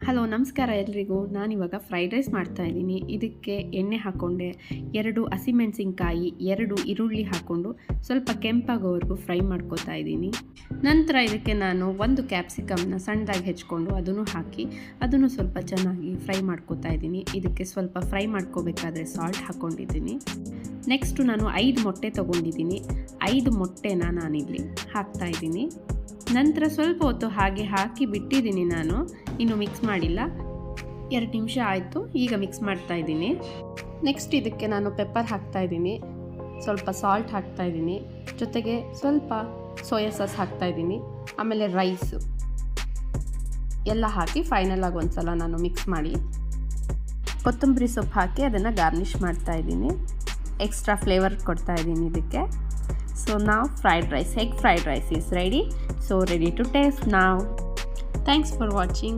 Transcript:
Hello ನಮಸ್ಕಾರ ಎಲ್ರಿಗೂ. ನಾನಿವಾಗ ಫ್ರೈಡ್ ರೈಸ್ ಮಾಡ್ತಾಯಿದ್ದೀನಿ. ಇದಕ್ಕೆ ಎಣ್ಣೆ ಹಾಕ್ಕೊಂಡೆ, 2 ಹಸಿಮೆಣಸಿನ್ಕಾಯಿ, 2 ಈರುಳ್ಳಿ ಹಾಕ್ಕೊಂಡು ಸ್ವಲ್ಪ ಕೆಂಪಾಗೋವರೆಗೂ ಫ್ರೈ ಮಾಡ್ಕೋತಾ ಇದ್ದೀನಿ. ನಂತರ ಇದಕ್ಕೆ ನಾನು 1 ಕ್ಯಾಪ್ಸಿಕಮ್ನ ಸಣ್ಣದಾಗಿ ಹೆಚ್ಕೊಂಡು ಅದನ್ನು ಹಾಕಿ ಅದನ್ನು ಸ್ವಲ್ಪ ಚೆನ್ನಾಗಿ ಫ್ರೈ ಮಾಡ್ಕೋತಾ ಇದ್ದೀನಿ. ಇದಕ್ಕೆ ಸ್ವಲ್ಪ ಫ್ರೈ ಮಾಡ್ಕೋಬೇಕಾದ್ರೆ ಸಾಲ್ಟ್ ಹಾಕ್ಕೊಂಡಿದ್ದೀನಿ. ನೆಕ್ಸ್ಟು ನಾನು 5 ಮೊಟ್ಟೆ ತೊಗೊಂಡಿದ್ದೀನಿ. 5 ಮೊಟ್ಟೆನ ನಾನಿಲ್ಲಿ ಹಾಕ್ತಾಯಿದ್ದೀನಿ. ನಂತರ ಸ್ವಲ್ಪ ಹೊತ್ತು ಹಾಗೆ ಹಾಕಿ ಬಿಟ್ಟಿದ್ದೀನಿ. ನಾನು ಇನ್ನು ಮಿಕ್ಸ್ ಮಾಡಿಲ್ಲ. 2 ನಿಮಿಷ ಆಯಿತು. ಈಗ ಮಿಕ್ಸ್ ಮಾಡ್ತಾ ಇದ್ದೀನಿ. ನೆಕ್ಸ್ಟ್ ಇದಕ್ಕೆ ನಾನು ಪೆಪ್ಪರ್ ಹಾಕ್ತಾಯಿದ್ದೀನಿ, ಸ್ವಲ್ಪ ಸಾಲ್ಟ್ ಹಾಕ್ತಾಯಿದ್ದೀನಿ, ಜೊತೆಗೆ ಸ್ವಲ್ಪ ಸೋಯಾ ಸಾಸ್ ಹಾಕ್ತಾಯಿದ್ದೀನಿ, ಆಮೇಲೆ ರೈಸು ಎಲ್ಲ ಹಾಕಿ ಫೈನಲಾಗಿ ಒಂದು ಸಲ ನಾನು ಮಿಕ್ಸ್ ಮಾಡಿ ಕೊತ್ತಂಬರಿ ಸೊಪ್ಪು ಹಾಕಿ ಅದನ್ನು ಗಾರ್ನಿಷ್ ಮಾಡ್ತಾಯಿದ್ದೀನಿ. ಎಕ್ಸ್ಟ್ರಾ ಫ್ಲೇವರ್ ಕೊಡ್ತಾಯಿದ್ದೀನಿ ಇದಕ್ಕೆ. So now egg fried rice is ready. So ready to taste now. Thanks for watching.